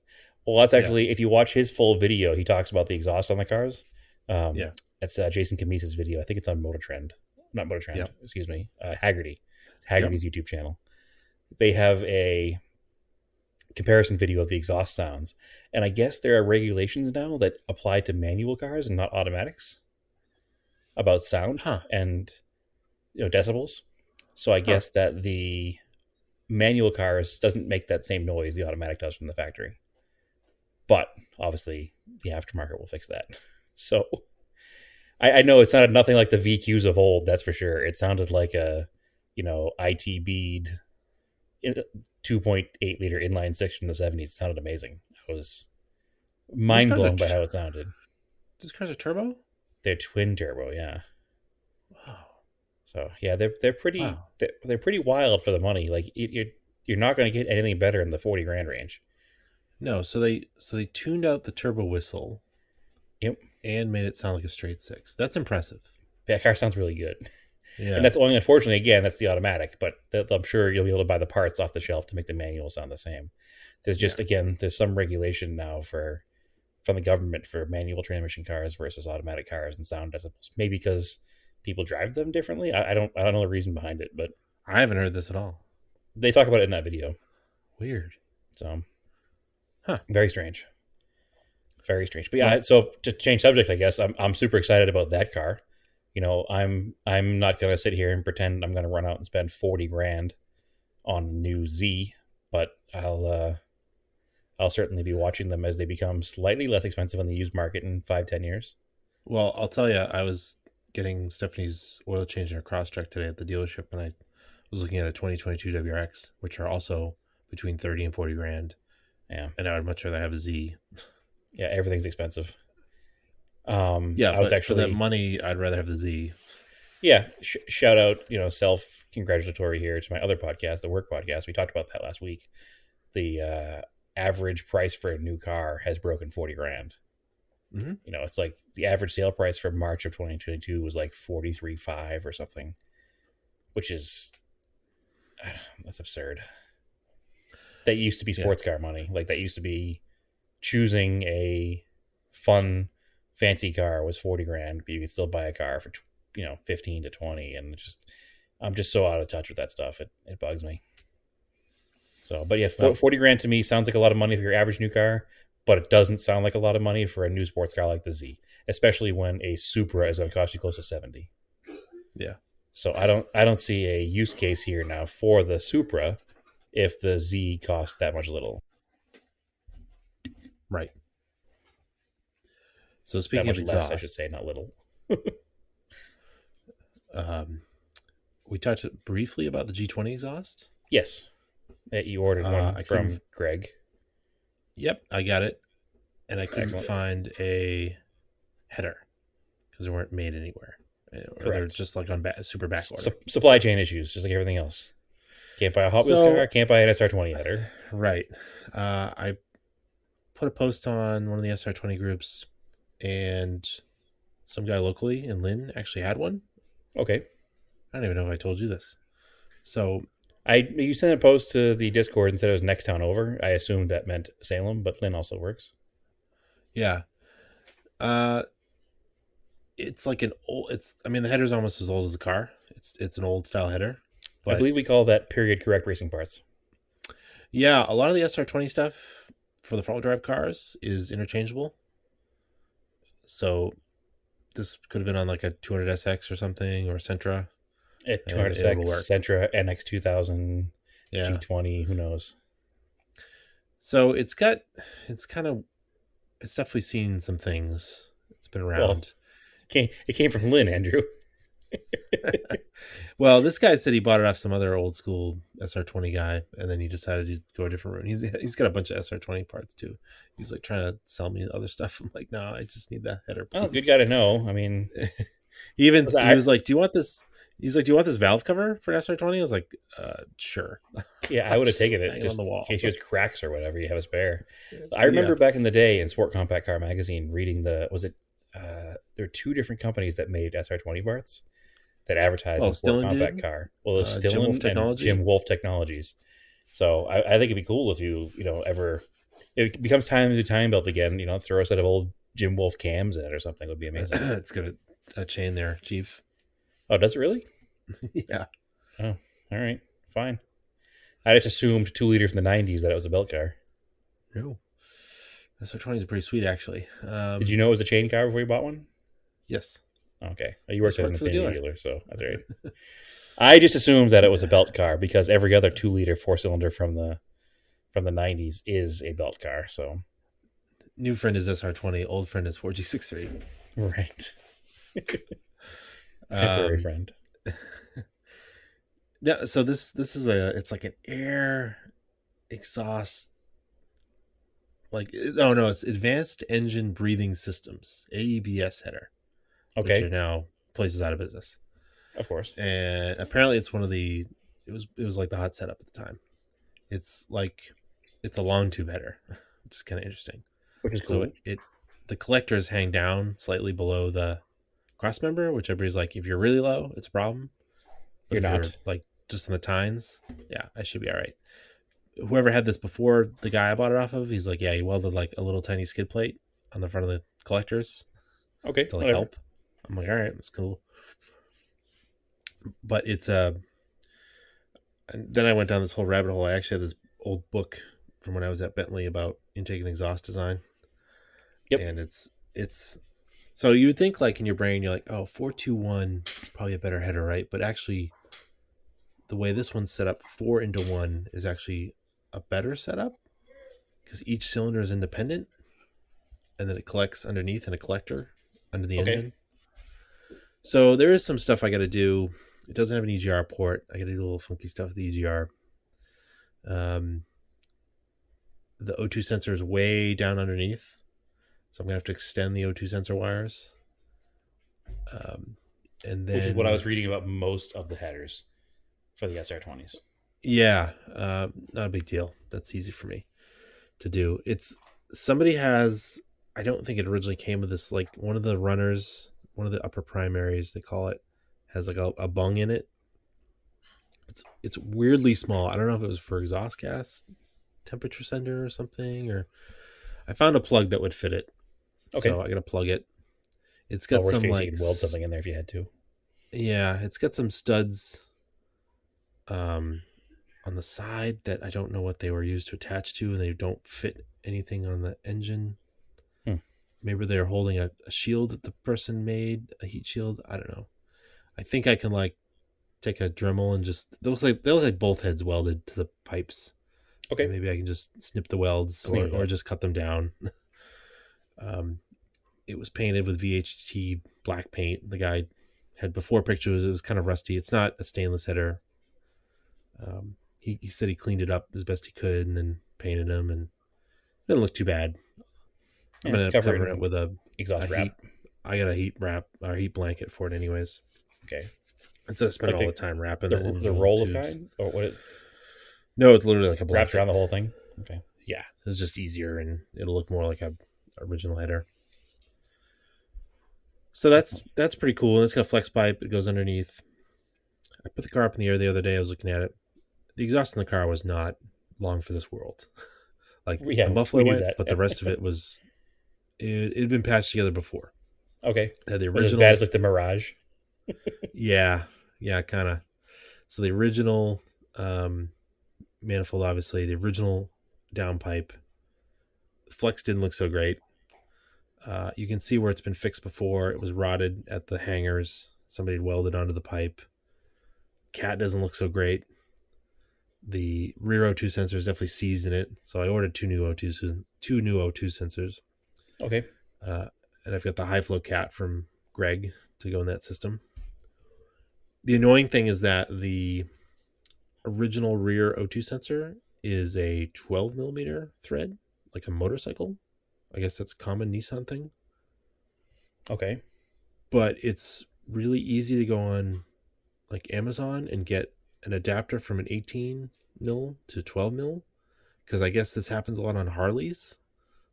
Well, that's Yeah. actually, if you watch his full video, he talks about the exhaust on the cars. Um, Yeah. it's Jason Camisa's video. I think it's on Motor Trend, not Motor Trend. Yep. Excuse me, Haggerty. It's Yep. Haggerty's YouTube channel. They have a comparison video of the exhaust sounds, and I guess there are regulations now that apply to manual cars and not automatics about sound Huh. and decibels. So I Huh. guess that the manual cars doesn't make that same noise the automatic does from the factory. But obviously, the aftermarket will fix that. So I know it's not nothing like the VQs of old. That's for sure. It sounded like a IT bead 2.8 liter inline six from the 70s. It sounded amazing. I was Those mind cars are blown by how it sounded. those cars are turbo. They're twin turbo, yeah. Wow. So yeah, they're pretty Wow. they're pretty wild for the money. Like you're not going to get anything better in the 40 grand range. No, so they tuned out the turbo whistle Yep, and made it sound like a straight six. That's impressive. that car sounds really good. And Yeah. that's only, unfortunately, again, that's the automatic, but I'm sure you'll be able to buy the parts off the shelf to make the manual sound the same. There's Yeah. just, again, there's some regulation now from the government for manual transmission cars versus automatic cars and sound decibels. Maybe because people drive them differently. I don't know the reason behind it, but I haven't heard this at all. they talk about it in that video. Weird. So Huh. very strange, very strange. But yeah, Well, so to change subject, I guess I'm super excited about that car. I'm not gonna sit here and pretend I'm gonna run out and spend 40 grand on a new Z, but I'll certainly be watching them as they become slightly less expensive on the used market in 5-10 years. well, I'll tell you, I was getting Stephanie's oil change in her Crosstrek today at the dealership, and I was looking at a 2022 WRX, which are also between 30 and 40 grand, Yeah, and I would much rather have a Z. yeah, everything's expensive. Yeah, I was but for that actually, money, I'd rather have the Z. yeah, shout out, self congratulatory here to my other podcast, the Work Podcast. We talked about that last week. The average price for a new car has broken 40 grand. Mm-hmm. It's like the average sale price for March of 2022 was like 43.5 or something, which is, that's absurd. That used to be Yeah. sports car money. Like that used to be choosing a fun, fancy car was 40 grand, but you could still buy a car for 15 to 20, and I'm just so out of touch with that stuff. It bugs me. So, but yeah, Well, 40 grand to me sounds like a lot of money for your average new car, but it doesn't sound like a lot of money for a new sports car like the Z, especially when a Supra is going to cost you close to 70. yeah. So I don't see a use case here now for the Supra if the Z costs that much little. Right. So That speaking of much less, I should exhaust, say, not little. um, we talked briefly about the G20 exhaust. Yes, you ordered one I from couldn't. Greg. Yep, I got it, and I couldn't Excellent. find a header because they weren't made anywhere, or they're Correct. just like on super back order. Supply chain issues, just like everything else. Can't buy a Hot Wheels car. So Can't buy an SR20 header. right, I put a post on one of the SR20 groups, and some guy locally in Lynn actually had one. Okay. I don't even know if I told you this. So You sent a post to the Discord and said it was next town over. I assumed that meant Salem, but Lynn also works. yeah, uh, it's like an old. I mean, the header's almost as old as the car. It's an old style header, I but believe we call that period correct racing parts. yeah, a lot of the SR20 stuff for the front wheel drive cars is interchangeable. So this could have been on like a 200SX or something, or Sentra, At and it'll 200SX, work. Sentra, NX2000, Yeah. G20, who knows? So it's definitely seen some things. It's been Well, around. It came from Lynn, Andrew. Well, this guy said he bought it off some other old school SR20 guy, and then he decided to go a different route. He's got a bunch of SR20 parts too. He's like trying to sell me other stuff. I'm like, no, I just need that header, Oh, good please. guy to know. I mean, He was like, do you want this? He's like, do you want this valve cover for an SR20? I was like, sure. yeah, I I'll would have just taken it hang it on just the in wall. case you had cracks or whatever. You have a spare. I Yeah. remember back in the day in Sport Compact Car magazine reading the was it there were two different companies that made SR20 parts that advertised Well, the Sport Stillen Compact did. car. Well, it's Jim Wolf Stillen and Technology. Jim Wolf Technologies. So I think it'd be cool if you know ever if it becomes time to time belt again. You know, throw a set of old Jim Wolf cams in it or something would be amazing. It's got a chain there, Chief. Oh, does it really? Yeah. Oh, all right, fine. I just assumed 2 liter from the '90s that it was a belt car. No. SR20 is pretty sweet, actually. Did you know it was a chain car before you bought one? Yes. Okay, you worked Just at an worked for the Infinity dealer. dealer, so that's all right. I just assumed that it was a belt car because every other 2 liter 4 cylinder from the '90s is a belt car. So New friend is SR20. Old friend is 4G63. right, temporary Um, friend. yeah. So this is it's like an air exhaust. Like, oh no, it's Advanced Engine Breathing Systems, AEBS header, which are Okay, now places out of business. of course, And apparently it's one of the it was like the hot setup at the time. It's like it's a long tube header, which is kind of interesting. which is So cool. the collectors hang down slightly below the cross member, which everybody's like, if you're really low, it's a problem. But You're if you're not. like just in the tines, yeah, I should be all right. Whoever had this before, the guy I bought it off of, he's like, yeah, he welded like a little tiny skid plate on the front of the collectors Okay, to like whatever. help. I'm like, all right, that's cool. But it's and then I went down this whole rabbit hole. I actually had this old book from when I was at Bentley about intake and exhaust design, Yep. and it's so you would think like in your brain you're like, oh, 421 is probably a better header, right? But actually, the way this one's set up, 4 into 1 is actually a better setup because each cylinder is independent, and then it collects underneath in a collector under the Okay. engine. So there is some stuff I got to do. It doesn't have an EGR port. I got to do a little funky stuff with the EGR. Um, the O2 sensor is way down underneath, so I'm gonna have to extend the O2 sensor wires. Um, and Which is what I then was reading about most of the headers for the SR20s. yeah, not a big deal. That's easy for me to do. It's somebody has. I don't think it originally came with this. Like one of the runners, one of the upper primaries, they call it, has like a bung in it. It's weirdly small. I don't know if it was for exhaust gas temperature sender or something, or I found a plug that would fit it, Okay. so I got to plug it. It's Well, got worst some case, you like could weld something in there if you had to. yeah, it's got some studs um on the side that I don't know what they were used to attach to, and they don't fit anything on the engine. Hmm. Maybe they're holding a shield that the person made, a heat shield. I don't know. I think I can like take a Dremel and just they look like both heads welded to the pipes, and Okay. maybe I can just snip the welds Clean it or up. just cut them down. um, it was painted with VHT black paint. The guy had before pictures. It was kind of rusty. It's not a stainless header. He said he cleaned it up as best he could and then painted them, and it didn't look too bad. I'm Yeah. gonna end up Cover it covering it in with a exhaust wrap. heat. I got a heat wrap or heat blanket for it, anyways. Okay. Instead of spending Like all the time wrapping the the individual roll of tubes. kind, or what? It No, it's literally like a wraps blanket. around the whole thing. Okay. Yeah, it's just easier and it'll look more like a original header. So that's pretty cool. And it's got a flex pipe. It goes underneath. I put the car up in the air the other day. I was looking at it. The exhaust in the car was not long for this world. Like the Yeah, we muffler knew went, that. but the rest of it was it had been patched together before. Okay. It had the Was it as bad original, as like the Mirage? yeah, kind of. So the original manifold, obviously, the original downpipe. Flex didn't look so great. You can see where it's been fixed before. It was rotted at the hangers. Somebody had welded onto the pipe. Cat doesn't look so great. The rear O2 sensor is definitely seized in it. So I ordered two new O2 sensors. Okay. Uh, and I've got the high flow cat from Greg to go in that system. The annoying thing is that the original rear O2 sensor is a 12 millimeter thread, like a motorcycle. I guess that's a common Nissan thing. Okay. But it's really easy to go on like Amazon and get an adapter from an 18 mil to 12 mil, because I guess this happens a lot on Harleys.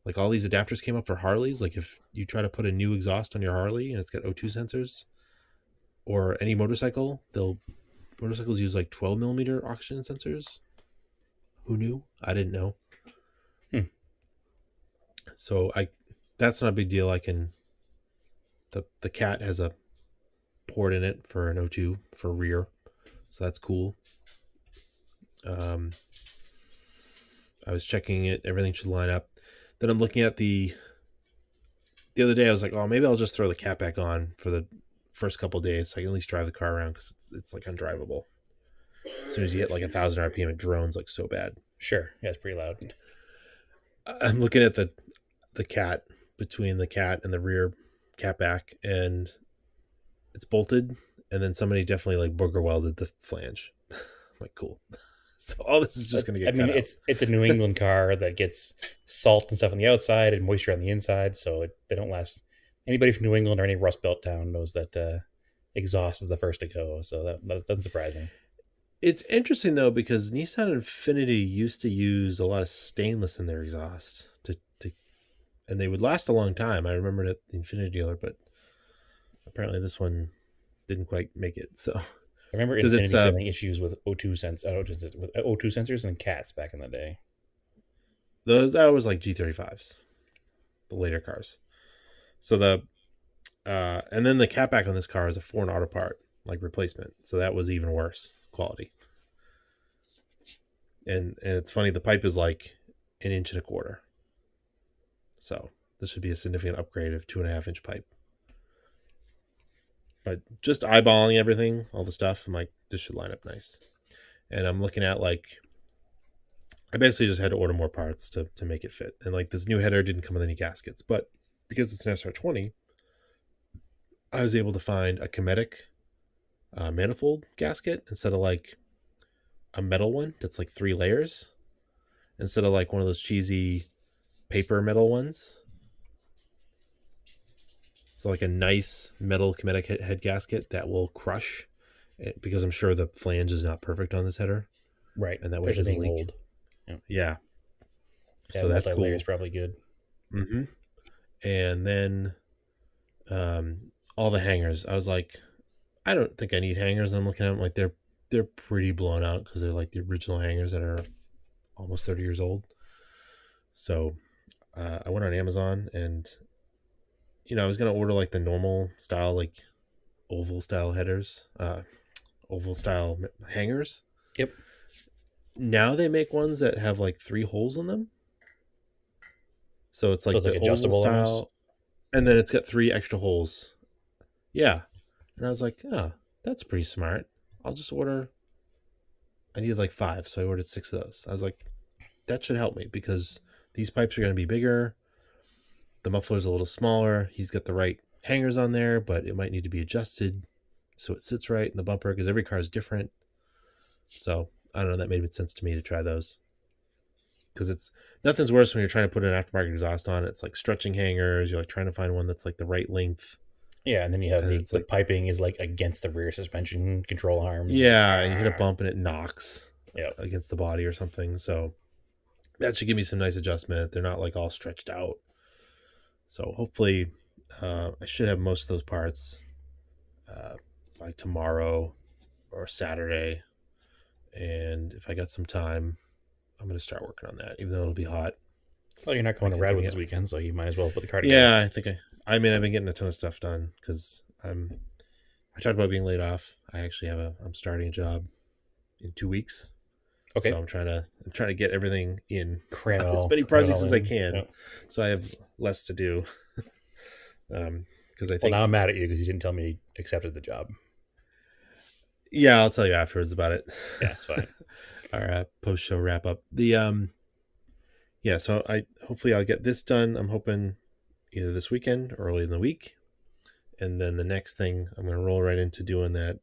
Like all these adapters came up for Harleys. Like if you try to put a new exhaust on your Harley and it's got O2 sensors, or any motorcycle, motorcycles use like 12 millimeter oxygen sensors. Who knew? I didn't know. Hmm. So that's not a big deal. I can the cat has a port in it for an O2 for rear, so that's cool. I was checking it; everything should line up. Then I'm looking at the other day. I was like, oh, maybe I'll just throw the cat back on for the first couple of days, so I can at least drive the car around, because it's like undrivable. As soon as you hit like 1,000 RPM, it drones like so bad. Sure. Yeah, it's pretty loud. I'm looking at the cat, between the cat and the rear cat back, and it's bolted, and then somebody definitely like booger welded the flange. I'm like, cool. So all this is just going to I get mean, cut out. it's a New England car that gets salt and stuff on the outside and moisture on the inside, so they don't last. Anybody from New England or any Rust Belt town knows that exhaust is the first to go, so that doesn't surprise me. It's interesting though, because Nissan Infiniti used to use a lot of stainless in their exhaust and they would last a long time. I remember it at the Infiniti dealer, but apparently this one didn't quite make it. So I remember because it's Infinity having issues with with O2 sensors and cats back in the day. that was like G35s, the later cars. So and then the catback on this car is a foreign auto part, like replacement. So that was even worse quality. And it's funny, the pipe is like 1.25 inches. So this should be a significant upgrade of 2.5 inch pipe. But just eyeballing everything, all the stuff, I'm like, this should line up nice. And I'm looking at like, I basically just had to order more parts to make it fit. And like this new header didn't come with any gaskets, but because it's an SR20, I was able to find a Cometic manifold gasket instead of like a metal one that's like 3 layers, instead of like one of those cheesy paper metal ones. So like a nice metal Cometic head gasket that will crush it, because I'm sure the flange is not perfect on this header, Right, and that way it especially doesn't being leak. old. Yeah, Yeah, yeah, so that's multi-layer is cool. probably good. Mm-hmm. And then all the hangers. I was like, I don't think I need hangers. And I'm looking at them like they're pretty blown out, because they're like the original hangers that are almost 30 years old. So I went on Amazon, and I was gonna order like the normal style, like oval style headers, oval style hangers. Yep. Now they make ones that have like 3 holes in them. So it's So like it's like the oval adjustable almost. style, and then it's got 3 extra holes. Yeah. And I was like, oh, that's pretty smart. I'll just order. I needed like 5, so I ordered 6 of those. I was like, that should help me, because these pipes are going to be bigger. The muffler's a little smaller. He's got the right hangers on there, but it might need to be adjusted so it sits right in the bumper, because every car is different. So I don't know. That made sense to me to try those, because it's nothing's worse when you're trying to put an aftermarket exhaust on. It's like stretching hangers. You're like trying to find one that's like the right length, Yeah, and then you have and it's the like, piping is like against the rear suspension control arms. yeah, and you hit a bump and it knocks Yeah. against the body or something. So that should give me some nice adjustment. They're not like all stretched out. So hopefully, I should have most of those parts uh, by tomorrow or Saturday. And if I got some time, I'm going to start working on that, even though it'll be hot. Well, you're not I going to can, I Radwood can this weekend, so you might as well put the car together. Yeah, I mean, I've been getting a ton of stuff done, because I talked about being laid off. I actually I'm starting a job in 2 weeks. So Okay. I'm trying to get everything in, Cram it as all, many cram it projects all as I in. can, Yeah. so I have less to do. Because I Well, think, now I'm mad at you because you didn't tell me you accepted the job. yeah, I'll tell you afterwards about it. Yeah, it's fine. Our post show wrap up. Yeah, so hopefully I'll get this done. I'm hoping either this weekend or early in the week, And then the next thing, I'm going to roll right into doing that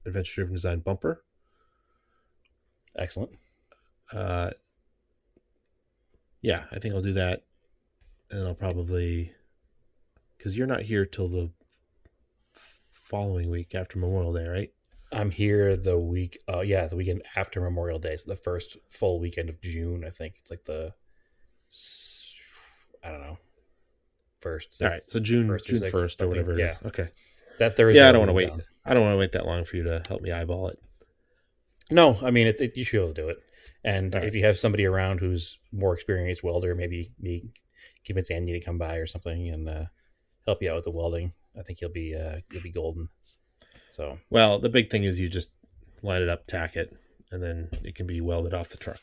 adventure driven design bumper. Excellent. Uh, yeah, I think I'll do that. And I'll probably, because you're not here till the following week after Memorial Day, right? I'm here the week. Yeah, the weekend after Memorial Day, so the first full weekend of June. I think it's like I don't know, first, All right, sixth, so June first or June sixth, 1st or something. whatever it Yeah, is. Okay. that Thursday Yeah, I I'll don't be want to in wait. town. I don't want to wait that long for you to help me eyeball it. No, I mean you should be able to do it. And All right. if you have somebody around who's more experienced welder, maybe me convince Andy to come by or something and help you out with the welding. I think you'll be golden. So Well, the big thing is you just line it up, tack it, and then it can be welded off the truck.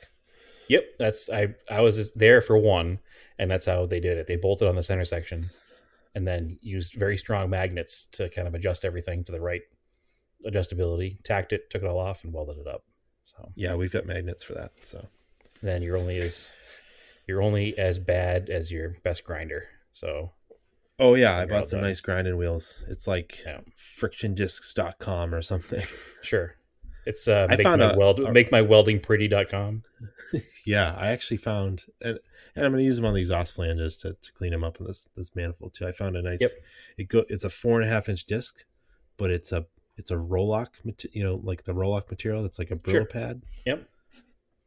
yep, that's I was just there for one, and that's how they did it. They bolted on the center section and then used very strong magnets to kind of adjust everything to the right adjustability, tacked it, took it all off, and welded it up. So Yeah, we've got magnets for that. So then you're only as bad as your best grinder. So oh yeah, I when you're bought all some done, nice grinding wheels. It's like yeah, frictiondiscs.com or something. sure. It's I found make my welding pretty.com. yeah, I actually found and I'm going to use them on the exhaust flanges to clean them up in this manifold too. I found a Yep, nice it's a 4.5 inch disc, but it's a Roloc, like the Roloc material that's like a Brillo sure. pad, Yep,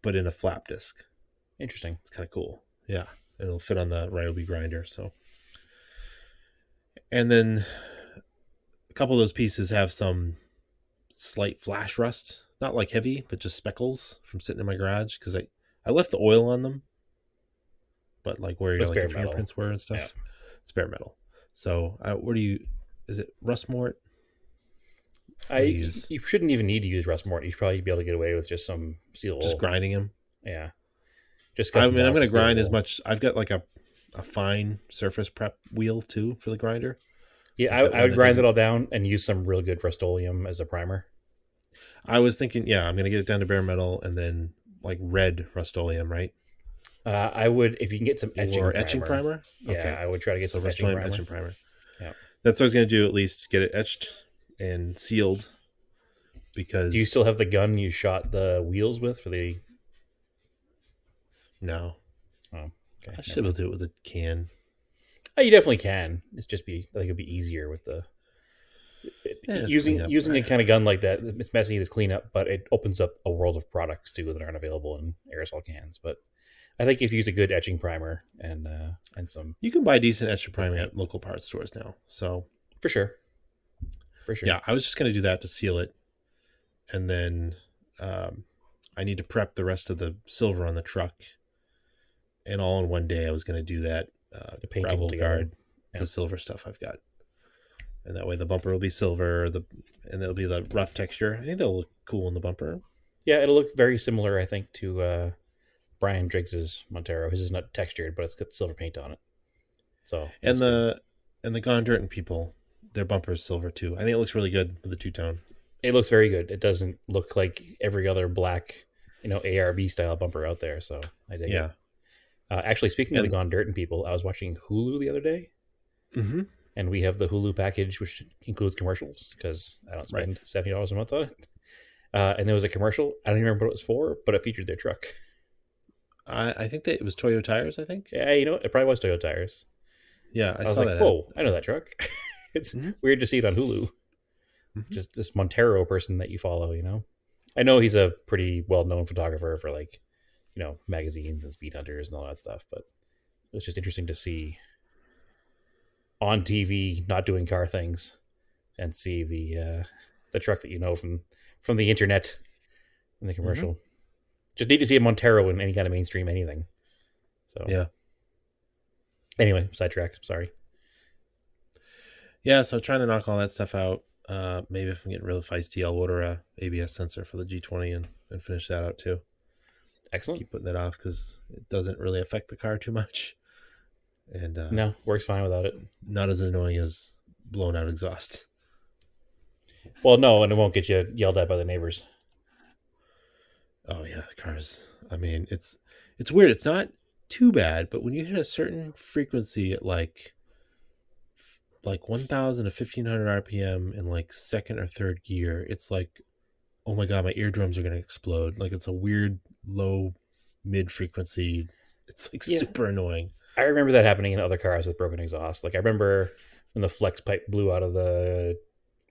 but in a flap disc. interesting. It's kind of cool. Yeah, and it'll fit on the Ryobi grinder. So, and then a couple of those pieces have some slight flash rust, not like heavy, but just speckles from sitting in my garage because I left the oil on them, but like where It's like bare your metal. fingerprints were and Yeah, stuff, it's bare metal. So, what do you? Is it rust mort? What do you use? you shouldn't even need to use rust mort. You should probably be able to get away with just some steel Just wool. grinding them. Yeah, just cut I them mean, down I'm with going some to steel grind as wool. much. I've got like a fine surface prep wheel too for the grinder. Yeah, Like that I one would that grind it doesn't. all down and use some real good Rust-Oleum as a primer. I was thinking, yeah, I'm gonna get it down to bare metal and then like red Rust-Oleum, right? I would, if you can get some etching Or etching primer. primer. Yeah, Okay, I would try to get so some etching Rust-Oleum primer. etching primer. Yeah. That's what I was gonna do. At least get it etched and sealed Do you because still have the gun you shot the wheels with for the? no, Oh, okay, I should never be able mind. to do it with a can. Oh, you definitely can. It's just be I think it'd be easier with the Yeah, it's clean up. using a kind of gun like that. It's messy, it's clean up, but it opens up a world of products too that aren't available in aerosol cans. But I think if you use a good etching primer and some You can buy decent etching good primer paint, at local parts stores now. So for sure, for sure. yeah, I was just gonna do that to seal it, and then um, I need to prep the rest of the silver on the truck, and all in one day. I was gonna do that The painting gravel altogether. guard, Yeah. the silver stuff I've got, and that way the bumper will be silver, and it'll be the rough texture. I think that'll look cool in the bumper. Yeah, it'll look very similar, I think, to Brian Driggs's Montero. His is not textured, but it's got silver paint on it. So And looks good. the Gone Dirt people, their bumper is silver too. I think it looks really good with the two tone. It looks very good. It doesn't look like every other black, ARB style bumper out there. So I dig it. Yeah, Actually, speaking of the and Gone Dirt people, I was watching Hulu the other day, mm-hmm. and we have the Hulu package, which includes commercials because I don't Right. spend $70 a month on it. And there was a commercial. I don't even remember what it was for, but it featured their truck. I think that it was Toyo tires. I think. Yeah, it probably was Toyota tires. Yeah, I I was saw like, that ad. whoa, I know that truck. It's Mm-hmm. weird to see it on Hulu. Mm-hmm. Just this Montero person that you follow. I know he's a pretty well known photographer for like, magazines and speed hunters and all that stuff, but it was just interesting to see on TV not doing car things and see the truck that you know from the internet in the Mm-hmm. commercial. Just need to see a Montero in any kind of mainstream anything. So Yeah. anyway, sidetracked. Sorry. Yeah, so trying to knock all that stuff out. Maybe if I'm getting really feisty, I'll order a ABS sensor for the G20 and finish that out too. Excellent. Keep putting that off because it doesn't really affect the car too much, and No, works fine it's without it. not as annoying as blown out exhaust. Well, no, and it won't get you yelled at by the neighbors. Oh yeah, cars. I mean, it's weird. It's not too bad, but when you hit a certain frequency at like like 1,000 to 1,500 RPM in like second or third gear, it's like, oh my god, my eardrums are gonna explode. Like it's a weird low mid frequency. It's like Yeah, super annoying. I remember that happening in other cars with broken exhaust. Like I remember when the flex pipe blew out of the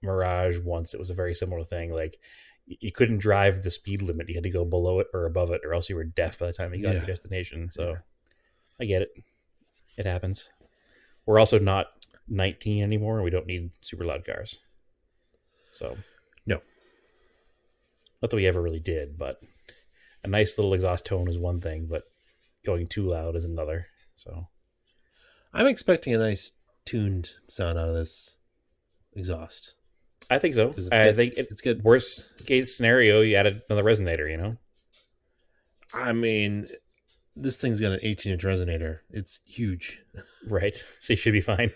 Mirage once. It was a very similar thing. Like you couldn't drive the speed limit; you had to go below it or above it, or else you were deaf by the time you got to Yeah, your destination. yeah. So I get it; it happens. We're also not 19 anymore, and we don't need super loud cars. So No, not that we ever really did, but a nice little exhaust tone is one thing, but going too loud is another. So I'm expecting a nice tuned sound out of this exhaust I think so. because it's I good. think It's good. worst case scenario, you add another resonator. I mean, this thing's got an 18-inch resonator. It's huge. Right? So you should be fine.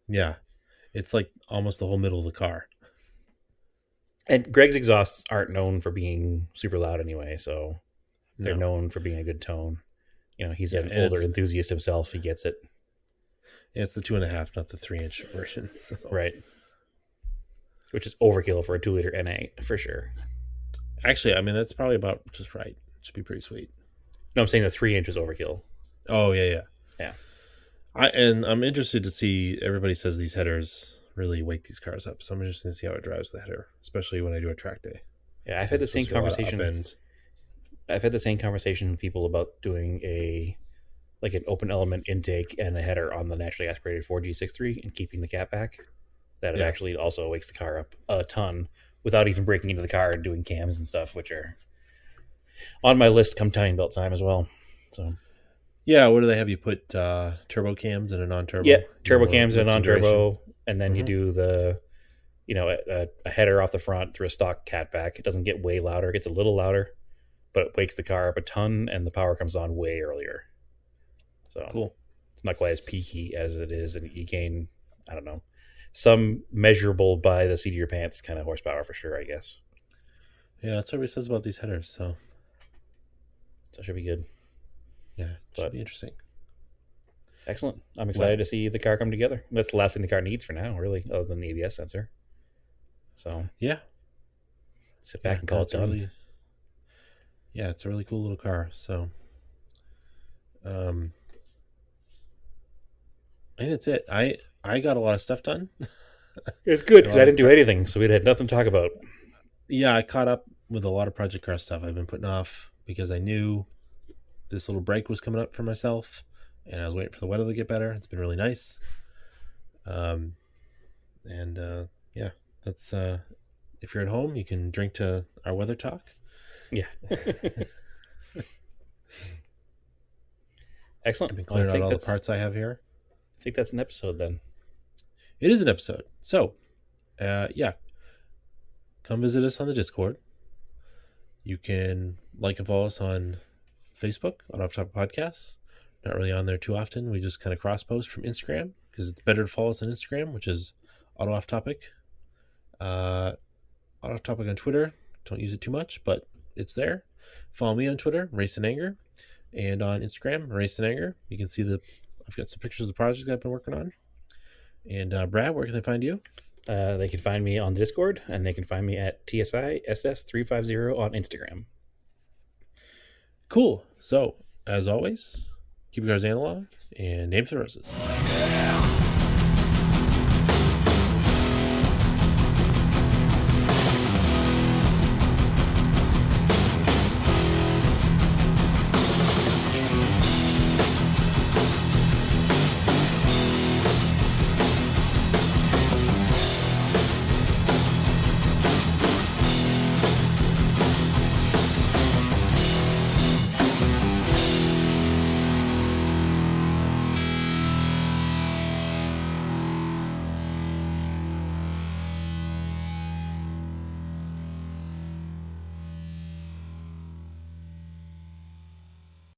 Yeah, it's like almost the whole middle of the car. And Greg's exhausts aren't known for being super loud anyway, so they're No, known for being a good tone. He's yeah, an and older enthusiast himself. He gets it. it's the 2.5, not the 3-inch version. So Right. Which is overkill for a 2-liter NA for sure. actually, I mean that's probably about just right. It should be pretty sweet. No, I'm saying the 3-inch is overkill. Oh yeah, yeah. Yeah. I'm interested to see. Everybody says these headers really wake these cars up, so I'm interested to see how it drives the header, especially when I do a track day. Yeah, I've had Because the it's same supposed to be a lot of up conversation. end. I've had the same conversation with people about doing an open element intake and a header on the naturally aspirated 4G63 and keeping the cap back. That it Yeah, actually also wakes the car up a ton without even breaking into the car and doing cams and stuff, which are on my list come timing belt time as well. So yeah. What do they have you put turbo cams in a yeah, non-turbo? turbo More cams and lifting on duration. turbo, and then you Hmm. do the a header off the front through a stock catback. It doesn't get way louder; it gets a little louder, but it wakes the car up a ton, and the power comes on way earlier. So Cool. it's not quite as peaky as it is, and you gain, I don't know, some measurable by the seat of your pants kind of horsepower for sure, I guess. Yeah, that's what everybody says about these headers. So So it should be good. yeah, it should But be interesting. excellent. I'm excited Well, to see the car come together. That's the last thing the car needs for now, really, other than the ABS sensor. So yeah, sit back yeah. and No, call it done. it's a really cool little car. So um, I think that's it. I got a lot of stuff done. It's good A because lot I of didn't do pro- anything, so we had nothing to talk about. yeah, I caught up with a lot of project car stuff I've been putting off because I knew this little break was coming up for myself, and I was waiting for the weather to get better. It's been really nice. Um, and yeah, that's if you're at home, you can drink to our weather talk. Yeah. I've Excellent. been Well, clearing out all the parts I have here. I think that's an episode then. It is an episode. So, yeah, come visit us on the Discord. You can like and follow us on Facebook on Off Topic Podcasts. Not really on there too often. We just kind of cross post from Instagram because it's better to follow us on Instagram, which is Auto Off Topic. Auto Off Topic on Twitter. Don't use it too much, but it's there. Follow me on Twitter, Race and Anger, and on Instagram, Race and Anger. You can see I've got some pictures of the projects I've been working on. And Brad, where can they find you? They can find me on the Discord, and they can find me at TSISS350 on Instagram. Cool. So, as always, keep your cars analog and aim for the roses.